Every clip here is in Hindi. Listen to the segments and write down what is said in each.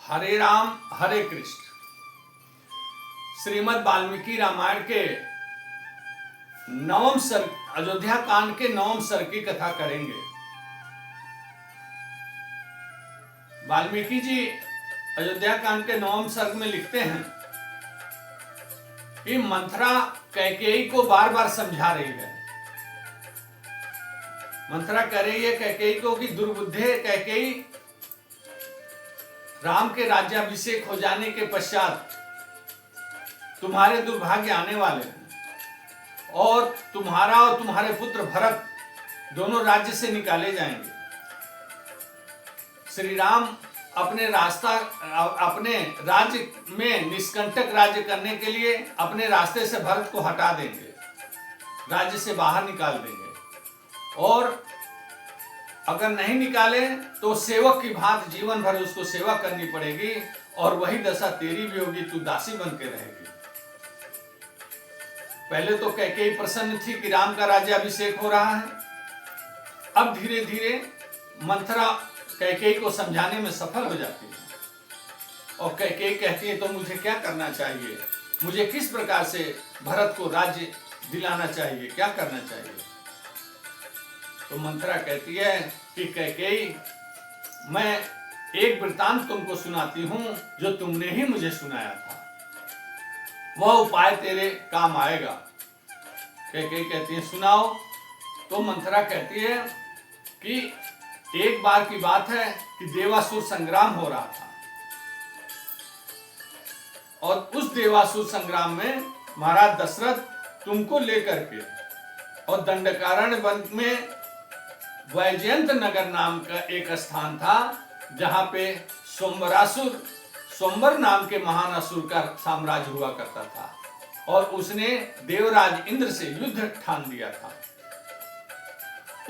हरे राम हरे कृष्ण। श्रीमद् वाल्मीकि रामायण के नवम सर्ग, अयोध्या कांड के नवम सर्ग की कथा करेंगे। वाल्मीकि जी अयोध्या कांड के नवम सर्ग में लिखते हैं कि मंथरा कैकेयी को बार बार समझा रही है। मंथरा कह रही है कैकेयी को कि दुर्बुद्धे कैकेयी, राम के राज्याभिषेक हो जाने के पश्चात तुम्हारे दुर्भाग्य आने वाले हैं और तुम्हारा और तुम्हारे पुत्र भरत दोनों राज्य से निकाले जाएंगे। श्री राम अपने राज्य में निष्कंटक राज्य करने के लिए अपने रास्ते से भरत को हटा देंगे, राज्य से बाहर निकाल देंगे और अगर नहीं निकाले तो सेवक की भांति जीवन भर उसको सेवा करनी पड़ेगी और वही दशा तेरी भी होगी, तू दासी बन के रहेगी। पहले तो कैकेयी प्रसन्न थी कि राम का राज्याभिषेक हो रहा है। अब धीरे धीरे मंथरा कैकेयी को समझाने में सफल हो जाती है और कैकेयी कहती है तो मुझे क्या करना चाहिए, मुझे किस प्रकार से भरत को राज्य दिलाना चाहिए, क्या करना चाहिए। तो मंथरा कहती है कि कैकेयी, मैं एक वृत्तांत तुमको सुनाती हूं जो तुमने ही मुझे सुनाया था, वह उपाय तेरे काम आएगा। कैकेयी कहती है सुनाओ। तो मंथरा कहती है कि एक बार की बात है कि देवासुर संग्राम हो रहा था और उस देवासुर संग्राम में महाराज दशरथ तुमको लेकर के और दंडकारण्य वन में वैजयंत नगर नाम का एक स्थान था जहां पे सोमवर नाम के महान असुर का साम्राज्य हुआ करता था और उसने देवराज इंद्र से युद्ध ठान लिया था।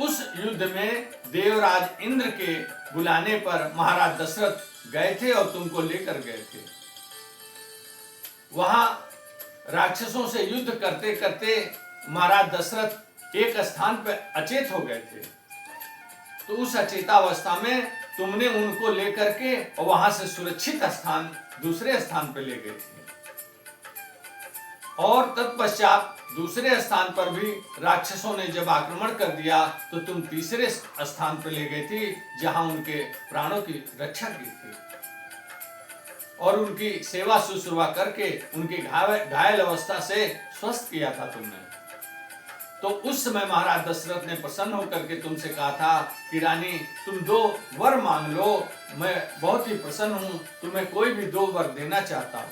उस युद्ध में देवराज इंद्र के बुलाने पर महाराज दशरथ गए थे और तुमको लेकर गए थे। वहां राक्षसों से युद्ध करते करते महाराज दशरथ एक स्थान पर अचेत हो गए थे। तो उस अचेतावस्था में तुमने उनको लेकर के और वहां से सुरक्षित स्थान दूसरे स्थान पर ले गए थे और तत्पश्चात दूसरे स्थान पर भी राक्षसों ने जब आक्रमण कर दिया तो तुम तीसरे स्थान पर ले गई थी जहां उनके प्राणों की रक्षा की थी और उनकी सेवा शुश्रूषा करके उनकी घायल अवस्था से स्वस्थ किया था तुमने। तो उस समय महाराज दशरथ ने प्रसन्न होकर के तुमसे कहा था कि रानी तुम 2 वर मांग लो, मैं बहुत ही प्रसन्न हूं, तुम्हें कोई भी 2 वर देना चाहता हूं।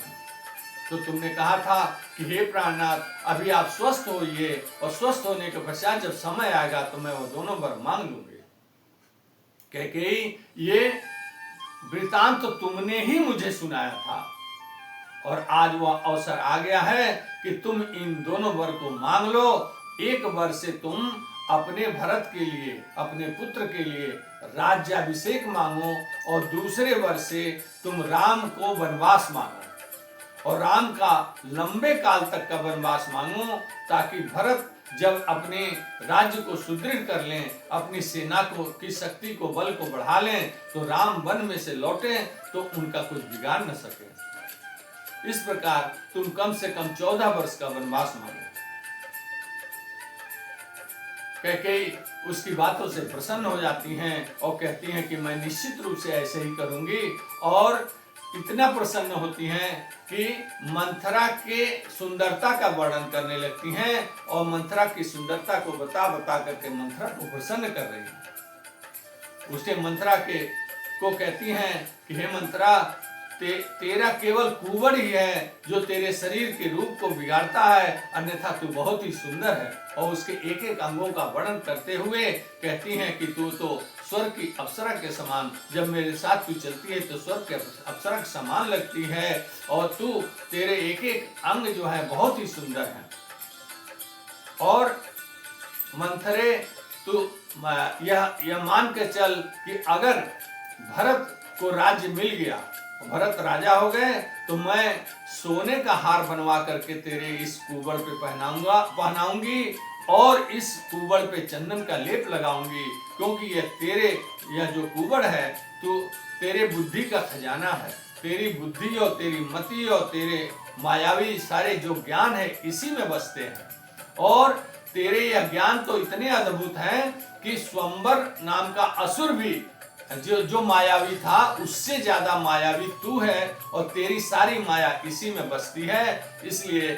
तो तुमने कहा था कि हे प्राणनाथ, अभी आप स्वस्थ होइए और स्वस्थ होने के पश्चात जब समय आएगा तो मैं वो दोनों वर मांग लूंगी। कैकेयी, ये वृतांत तो तुमने ही मुझे सुनाया था और आज वह अवसर आ गया है कि तुम इन दोनों वर को मांग लो। एक वर से तुम अपने भरत के लिए, अपने पुत्र के लिए राज्याभिषेक मांगो और दूसरे वर से तुम राम को वनवास मांगो और राम का लंबे काल तक का वनवास मांगो ताकि भरत जब अपने राज्य को सुदृढ़ कर लें, अपनी सेना को की शक्ति को, बल को बढ़ा लें तो राम वन में से लौटे तो उनका कुछ बिगाड़ न सके। इस प्रकार तुम कम से कम 14 वर्ष का वनवास मांगो। कैकेयी उसकी बातों से प्रसन्न हो जाती हैं और कहती हैं कि मैं निश्चित रूप से ऐसे ही करूंगी और इतना प्रसन्न होती हैं कि मंथरा के सुंदरता का वर्णन करने लगती हैं और मंथरा की सुंदरता को बता बता करके मंथरा को प्रसन्न कर रही हैं। उसने मंथरा को कहती हैं कि हे मंथरा, तेरा केवल कुंवर ही है जो तेरे शरीर के रूप को बिगाड़ता है, अन्यथा तू बहुत ही सुंदर है। और उसके एक एक अंगों का वर्णन करते हुए कहती हैं कि तू तो स्वर्ग की अप्सरा के समान, जब मेरे साथ तू चलती है तो स्वर्ग के अप्सरा के समान लगती है और तेरे एक एक अंग जो है बहुत ही सुंदर है। और मंथरे, तू यह मान के चल कि अगर भरत को राज्य मिल गया, भरत राजा हो गए तो मैं सोने का हार बनवा करके तेरे इस कुबड़ पे पहनाऊंगी और इस कुबड़ पे चंदन का लेप लगाऊंगी, क्योंकि यह जो कुबड़ है तो तेरे बुद्धि का खजाना है तेरी बुद्धि और तेरी मति और तेरे मायावी सारे जो ज्ञान है इसी में बसते हैं। और तेरे यह ज्ञान तो इतने अद्भुत हैं कि स्वयंवर नाम का असुर भी जो मायावी था उससे ज्यादा मायावी तू है, और तेरी सारी माया इसी में बसती है। इसलिए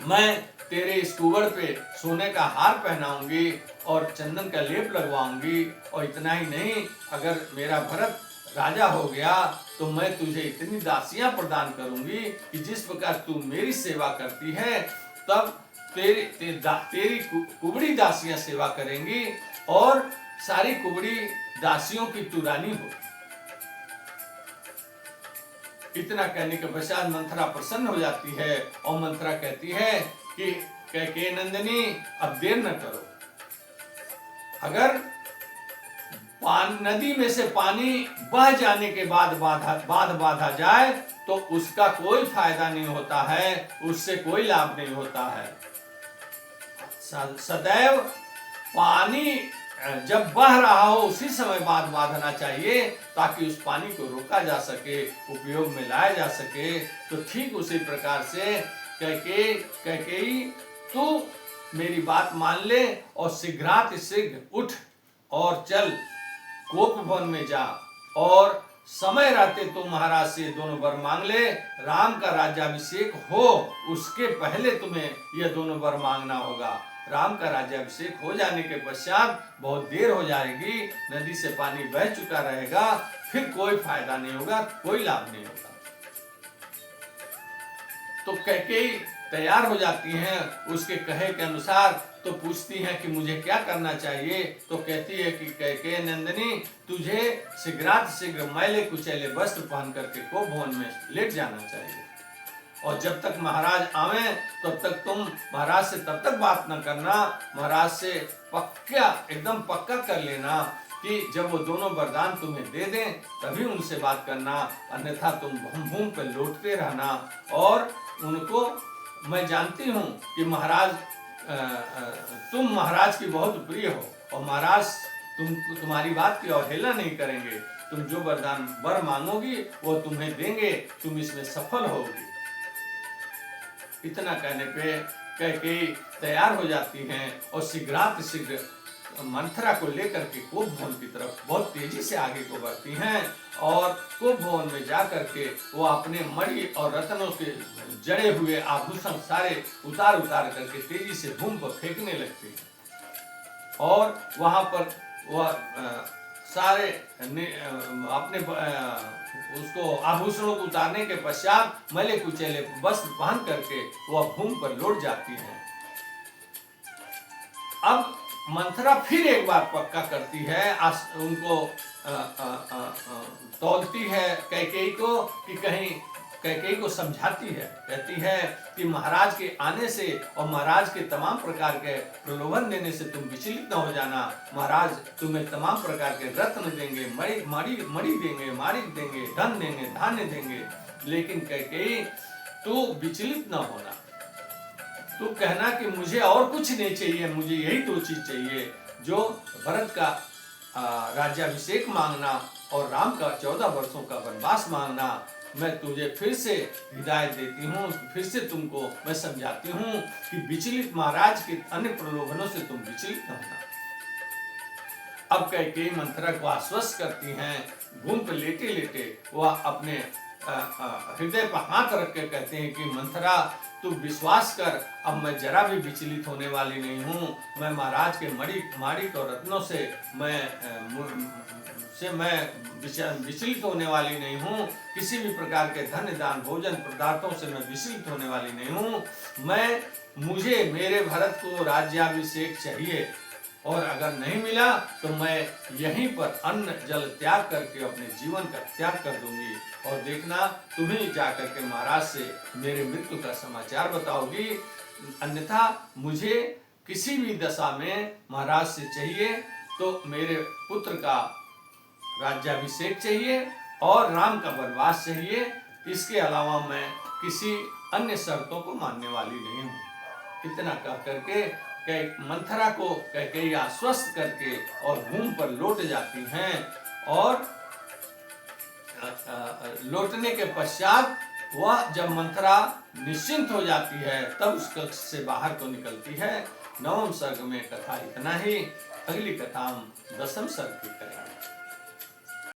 मैं तेरे इस कुंवर पे सोने का हार पहनाऊंगी और चंदन का लेप लगवाऊंगी। और इतना ही नहीं, अगर मेरा भरत राजा हो गया तो मैं तुझे इतनी दासियां प्रदान करूंगी कि जिस प्रकार तू मेरी सेवा करती है तब तेरी कुबड़ी दासियां सेवा करेंगी, और सारी कुबड़ी दासियों की तू रानी हो। इतना कहने के पश्चात मंथरा प्रसन्न हो जाती है और मंथरा कहती है कि कैकेयी नंदिनी अब देर न करो। अगर नदी में से पानी बह जाने के बाद बाधा जाए तो उसका कोई फायदा नहीं होता है, उससे कोई लाभ नहीं होता है। सदैव पानी जब बह रहा हो उसी समय बांधना चाहिए ताकि उस पानी को रोका जा सके, उपयोग में लाया जा सके। तो ठीक उसी प्रकार से कैकेयी तू मेरी बात मान ले और शीघ्र उठ और चल कोप भवन में जा, और समय रहते तो महाराज से दोनों वर मांग ले। राम का राज्याभिषेक हो उसके पहले तुम्हें यह दोनों वर मांगना होगा। राम का राज्याभिषेक हो जाने के पश्चात बहुत देर हो जाएगी, नदी से पानी बह चुका रहेगा, फिर कोई फायदा नहीं होगा, कोई लाभ नहीं होगा। तो कैकेयी तैयार हो जाती हैं उसके कहे के अनुसार। तो पूछती हैं कि मुझे क्या करना चाहिए। तो कहती है कि कैकेयी नंदिनी तुझे शीघ्र मैले कुचैले वस्त्र पहन करके कोप भवन में लेट जाना चाहिए, और जब तक महाराज आवे तब तक तुम महाराज से तब तक बात न करना। महाराज से एकदम पक्का कर लेना कि जब वो दोनों वरदान तुम्हें दे दें तभी उनसे बात करना, अन्यथा तुम भूम पे लौटते रहना। और उनको मैं जानती हूँ कि महाराज तुम महाराज की बहुत प्रिय हो, और महाराज तुम्हारी बात की अवहेलना नहीं करेंगे। तुम जो वर मांगोगी वो तुम्हें देंगे, तुम इसमें सफल होगी। इतना कहने पे कैकेयी तैयार हो जाती हैं और शीघ्र मंथरा को लेकर के कोप भवन की तरफ बहुत तेजी से आगे को बढ़ती हैं, और कोप भवन में जाकर के वो अपने मणि और रत्नों के जड़े हुए आभूषण सारे उतार करके तेजी से भूमि पर फेंकने लगती हैं। और वहां पर वह सारे अपने उसको आभूषणों को उतारने के पश्चात मैले कुचैले वस्त्र पहन करके वह भूमि पर लौट जाती हैं। अब मंथरा फिर एक बार पक्का करती है, उनको तौलती है कैकेयी को कि कहीं कैकेयी को समझाती है, कहती है कि महाराज के आने से और महाराज के तमाम प्रकार के प्रलोभन देने से तुम विचलित न हो जाना। महाराज तुम्हें तमाम प्रकार के रत्न देंगे, मणि देंगे, माणिक देंगे, धन देंगे, धान्य देंगे, लेकिन कैकेयी तू विचलित न होना। तू कहना कि मुझे और कुछ नहीं चाहिए, मुझे यही दो चीज चाहिए, जो भरत का राज्याभिषेक मांगना और राम का 14 वर्षों का वनवास मांगना। मैं तुझे फिर से हिदायत देती हूँ, फिर से तुमको मैं समझाती हूँ कि विचलित महाराज के अन्य प्रलोभनों से तुम विचलित न होना। अब कैकेयी मंथरा को आश्वस्त करती हैं। भूमि पर लेटे लेटे वह अपने हृदय पर हाथ रख के कहते हैं कि मंथरा तू विश्वास कर, अब मैं जरा भी विचलित होने वाली नहीं हूँ। मैं महाराज के माणिक और रत्नों से मैं विचलित होने वाली नहीं हूँ। किसी भी प्रकार के धन दान भोजन पदार्थों से मैं विचलित होने वाली नहीं हूँ। मुझे मेरे भरत को राज्याभिषेक चाहिए, और अगर नहीं मिला तो मैं यहीं पर अन्न जल त्याग करके अपने जीवन का त्याग कर दूंगी, और देखना तुम ही जाकर के महाराज से मेरे मृत्यु का समाचार बताओगी। अन्यथा मुझे किसी भी दशा में महाराज से चाहिए तो मेरे पुत्र का राज्याभिषेक चाहिए और राम का वनवास चाहिए। इसके अलावा मैं किसी अन्य शर्तों को मानने वाली नहीं हूँ। इतना कह करके मंथरा को कैकेयी आश्वस्त करके और भूमि पर लौट जाती हैं, और लौटने के पश्चात वह जब मंथरा निश्चिंत हो जाती है तब उस कक्ष से बाहर को निकलती है। 9वें सर्ग में कथा इतना ही। अगली कथा हम 10वें सर्ग की